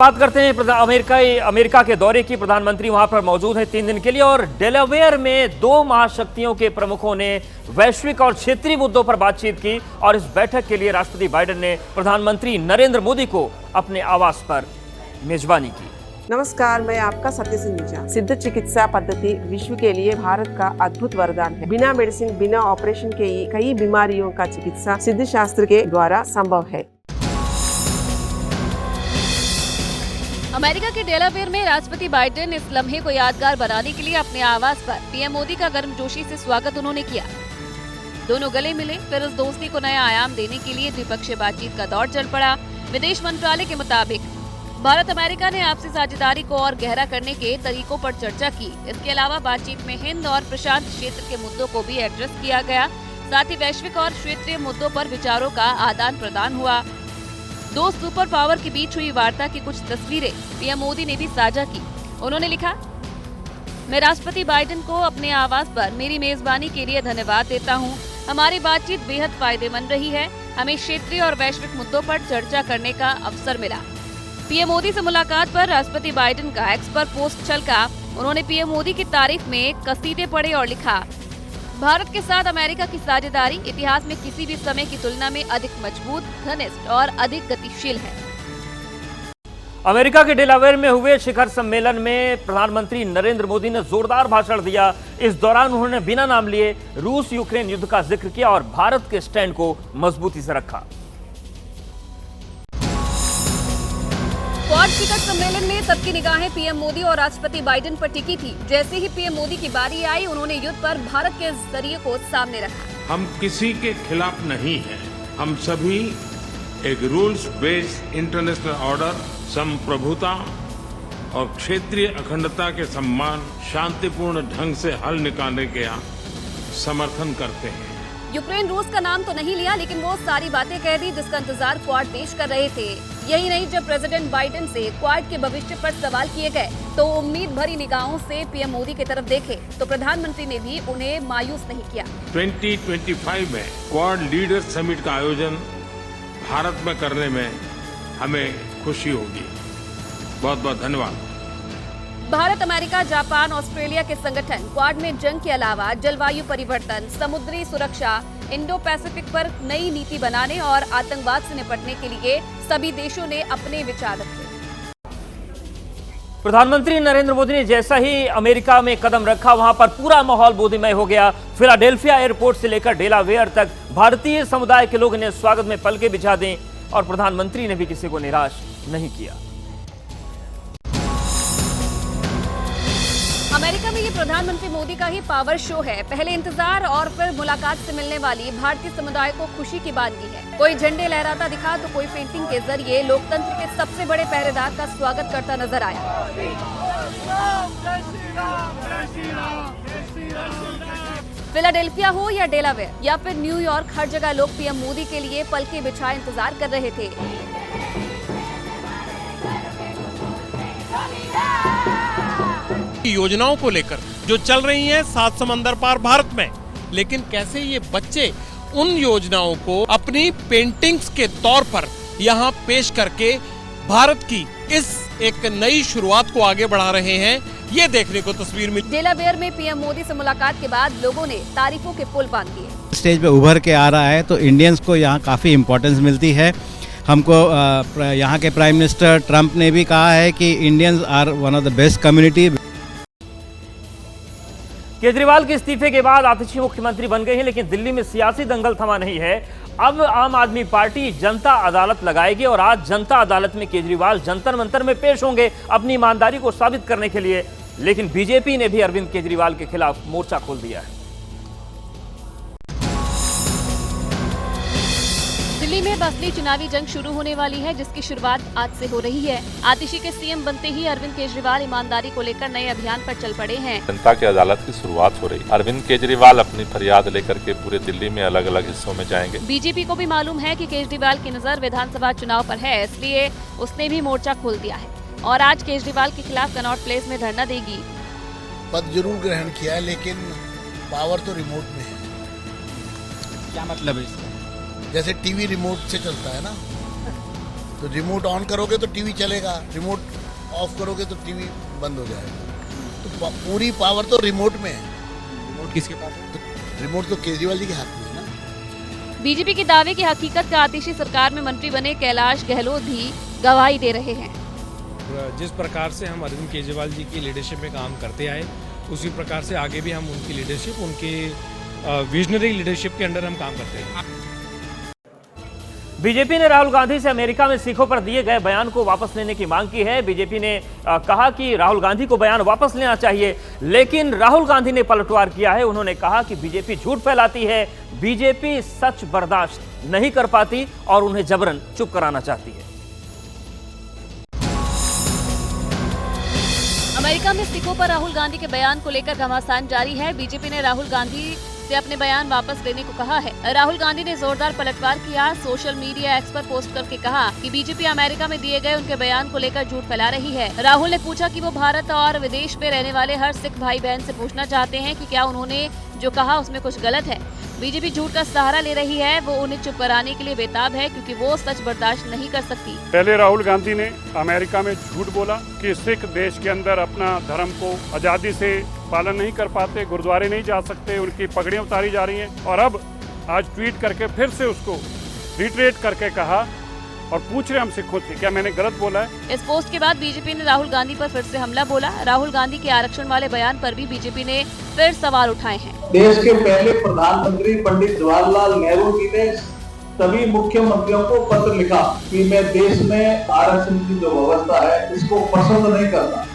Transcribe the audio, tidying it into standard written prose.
बात करते हैं अमेरिका के दौरे की। प्रधानमंत्री वहां पर मौजूद हैं 3 दिन के लिए और डेलावेयर में 2 महाशक्तियों के प्रमुखों ने वैश्विक और क्षेत्रीय मुद्दों पर बातचीत की और इस बैठक के लिए राष्ट्रपति बाइडेन ने प्रधानमंत्री नरेंद्र मोदी को अपने आवास पर मेजबानी की। नमस्कार, मैं आपका सत्य सिंह। सिद्ध चिकित्सा पद्धति विश्व के लिए भारत का अद्भुत वरदान है। बिना मेडिसिन, बिना ऑपरेशन के कई बीमारियों का चिकित्सा सिद्ध शास्त्र के द्वारा संभव है। अमेरिका के डेलावेयर में राष्ट्रपति बाइडेन इस लम्हे को यादगार बनाने के लिए अपने आवास पर पीएम मोदी का गर्मजोशी से स्वागत उन्होंने किया। दोनों गले मिले, फिर इस दोस्ती को नया आयाम देने के लिए द्विपक्षीय बातचीत का दौर चल पड़ा। विदेश मंत्रालय के मुताबिक भारत अमेरिका ने आपसी साझेदारी को और गहरा करने के तरीकों पर चर्चा की। इसके अलावा बातचीत में हिंद और प्रशांत क्षेत्र के मुद्दों को भी एड्रेस किया गया। साथ ही वैश्विक और क्षेत्रीय मुद्दों पर विचारों का आदान प्रदान हुआ। 2 सुपर पावर के बीच हुई वार्ता की कुछ तस्वीरें पीएम मोदी ने भी साझा की। उन्होंने लिखा, मैं राष्ट्रपति बाइडेन को अपने आवास पर मेरी मेजबानी के लिए धन्यवाद देता हूं। हमारी बातचीत बेहद फायदेमंद रही है। हमें क्षेत्रीय और वैश्विक मुद्दों पर चर्चा करने का अवसर मिला। पीएम मोदी से मुलाकात पर राष्ट्रपति बाइडेन का एक्स पर पोस्ट छलका। उन्होंने पीएम मोदी की तारीफ में कसीदे पढ़े और लिखा, भारत के साथ अमेरिका की साझेदारी इतिहास में किसी भी समय की तुलना में अधिक मजबूत, घनिष्ठ और अधिक गतिशील है। अमेरिका के डेलावेयर में हुए शिखर सम्मेलन में प्रधानमंत्री नरेंद्र मोदी ने जोरदार भाषण दिया। इस दौरान उन्होंने बिना नाम लिए रूस यूक्रेन युद्ध का जिक्र किया और भारत के स्टैंड को मजबूती से रखा। क्वाड शिखर सम्मेलन में सबकी निगाहें पीएम मोदी और राष्ट्रपति बाइडेन पर टिकी थी। जैसे ही पीएम मोदी की बारी आई, उन्होंने युद्ध पर भारत के जरिए को सामने रखा। हम किसी के खिलाफ नहीं हैं। हम सभी एक रूल्स बेस्ड इंटरनेशनल ऑर्डर, संप्रभुता और क्षेत्रीय अखंडता के सम्मान, शांतिपूर्ण ढंग से हल निकालने के समर्थन करते हैं। यूक्रेन रूस का नाम तो नहीं लिया, लेकिन वो सारी बातें कह दी जिसका इंतजार क्वाड देश कर रहे थे। यही नहीं, जब प्रेसिडेंट बाइडेन से क्वाड के भविष्य पर सवाल किए गए तो उम्मीद भरी निगाहों से पीएम मोदी की तरफ देखे, तो प्रधानमंत्री ने भी उन्हें मायूस नहीं किया। 2025 में क्वाड लीडर समिट का आयोजन भारत में करने में हमें खुशी होगी। बहुत बहुत धन्यवाद। भारत, अमेरिका, जापान, ऑस्ट्रेलिया के संगठन क्वाड में जंग के अलावा जलवायु परिवर्तन, समुद्री सुरक्षा, इंडो पैसिफिक पर नई नीति बनाने और आतंकवाद से निपटने के लिए सभी देशों ने अपने विचार रखे। प्रधानमंत्री नरेंद्र मोदी ने जैसा ही अमेरिका में कदम रखा, वहां पर पूरा माहौल मोदीमय हो गया। फिलाडेल्फिया एयरपोर्ट से लेकर डेलावेयर तक भारतीय समुदाय के लोगों ने स्वागत में पलके बिछा दी और प्रधानमंत्री ने भी किसी को निराश नहीं किया। अमेरिका में ये प्रधानमंत्री मोदी का ही पावर शो है। पहले इंतजार और फिर मुलाकात से मिलने वाली भारतीय समुदाय को खुशी की बात की है। कोई झंडे लहराता दिखा तो कोई पेंटिंग के जरिए लोकतंत्र के सबसे बड़े पहरेदार का स्वागत करता नजर आया। फिलाडेल्फिया हो या डेलावेयर या फिर न्यूयॉर्क, हर जगह लोग पीएम मोदी के लिए पलके बिछाए इंतजार कर रहे थे। योजनाओं को लेकर जो चल रही हैं 7 समंदर पार भारत में, लेकिन कैसे ये बच्चे उन योजनाओं को अपनी पेंटिंग्स के तौर पर यहाँ पेश करके भारत की इस एक नई शुरुआत को आगे बढ़ा रहे हैं, ये देखने को तस्वीर मिली। डेलावेयर में पीएम मोदी से मुलाकात के बाद लोगों ने तारीफों के पुल बांध दिए। स्टेज पे उभर के आ रहा है तो इंडियंस को यहाँ काफ़ी इम्पोर्टेंस मिलती है। हमको यहाँ के प्राइम मिनिस्टर ट्रंप ने भी कहा है कि Indians are one of the best community. Kejriwal के इस्तीफे के बाद आतिशी मुख्यमंत्री बन गए हैं, लेकिन दिल्ली में सियासी दंगल थमा नहीं है। अब आम आदमी पार्टी जनता अदालत लगाएगी और आज जनता अदालत में केजरीवाल जंतर मंतर में पेश होंगे अपनी ईमानदारी को साबित करने के लिए। लेकिन बीजेपी ने भी अरविंद केजरीवाल के खिलाफ मोर्चा खोल दिया है। दिल्ली में असली चुनावी जंग शुरू होने वाली है, जिसकी शुरुआत आज से हो रही है। आतिशी के सीएम बनते ही अरविंद केजरीवाल ईमानदारी को लेकर नए अभियान पर चल पड़े हैं। जनता की अदालत की शुरुआत हो रही। अरविंद केजरीवाल अपनी फरियाद लेकर के पूरे दिल्ली में अलग अलग हिस्सों में जाएंगे। बीजेपी को भी मालूम है कि केजरीवाल की नजर विधानसभा चुनाव पर है, इसलिए उसने भी मोर्चा खोल दिया है और आज केजरीवाल के खिलाफ कनॉट प्लेस में धरना देगी। पद जरूर ग्रहण किया है, लेकिन पावर तो रिमोट में है। क्या मतलब है इसका? जैसे टीवी रिमोट से चलता है ना, तो रिमोट ऑन करोगे तो टीवी चलेगा, रिमोट ऑफ करोगे तो टीवी बंद हो जाएगा। तो पूरी पावर तो रिमोट में है। रिमोट किसके पास है? तो रिमोट तो केजरीवाल जी के हाथ में है ना। बीजेपी के दावे की हकीकत का आतिशी सरकार में मंत्री बने कैलाश गहलोत भी गवाही दे रहे हैं। जिस प्रकार से हम अरविंद केजरीवाल जी की लीडरशिप में काम करते आए, उसी प्रकार से आगे भी हम उनकी लीडरशिप, उनके विजनरी लीडरशिप के अंडर हम काम करते हैं। बीजेपी ने राहुल गांधी से अमेरिका में सिखों पर दिए गए बयान को वापस लेने की मांग की है। बीजेपी ने कहा कि राहुल गांधी को बयान वापस लेना चाहिए, लेकिन राहुल गांधी ने पलटवार किया है। उन्होंने कहा कि बीजेपी झूठ फैलाती है, बीजेपी सच बर्दाश्त नहीं कर पाती और उन्हें जबरन चुप कराना चाहती है। अमेरिका में सिखों पर राहुल गांधी के बयान को लेकर घमासान जारी है। बीजेपी ने राहुल गांधी से अपने बयान वापस लेने को कहा है। राहुल गांधी ने जोरदार पलटवार किया। सोशल मीडिया एक्स पर पोस्ट करके कहा कि बीजेपी अमेरिका में दिए गए उनके बयान को लेकर झूठ फैला रही है। राहुल ने पूछा कि वो भारत और विदेश में रहने वाले हर सिख भाई बहन से पूछना चाहते हैं कि क्या उन्होंने जो कहा उसमें कुछ गलत है। बीजेपी झूठ का सहारा ले रही है, वो उन्हें चुप कराने के लिए बेताब है क्योंकि वो सच बर्दाश्त नहीं कर सकती। पहले राहुल गांधी ने अमेरिका में झूठ बोला कि सिख देश के अंदर अपना धर्म को आजादी से पालन नहीं कर पाते, गुरुद्वारे नहीं जा सकते, उनकी पगड़ियां उतारी जा रही हैं। और अब आज ट्वीट करके फिर से उसको रिट्रेट करके कहा और पूछ रहे हम सिखों से क्या मैंने गलत बोला है। इस पोस्ट के बाद बीजेपी ने राहुल गांधी पर फिर से हमला बोला। राहुल गांधी के आरक्षण वाले बयान पर भी बीजेपी ने फिर सवाल उठाए हैं। देश के पहले प्रधानमंत्री पंडित जवाहरलाल नेहरू जी ने सभी मुख्यमंत्रियों को पत्र लिखा कि मैं देश में आरक्षण की जो व्यवस्था है इसको पसंद नहीं करता।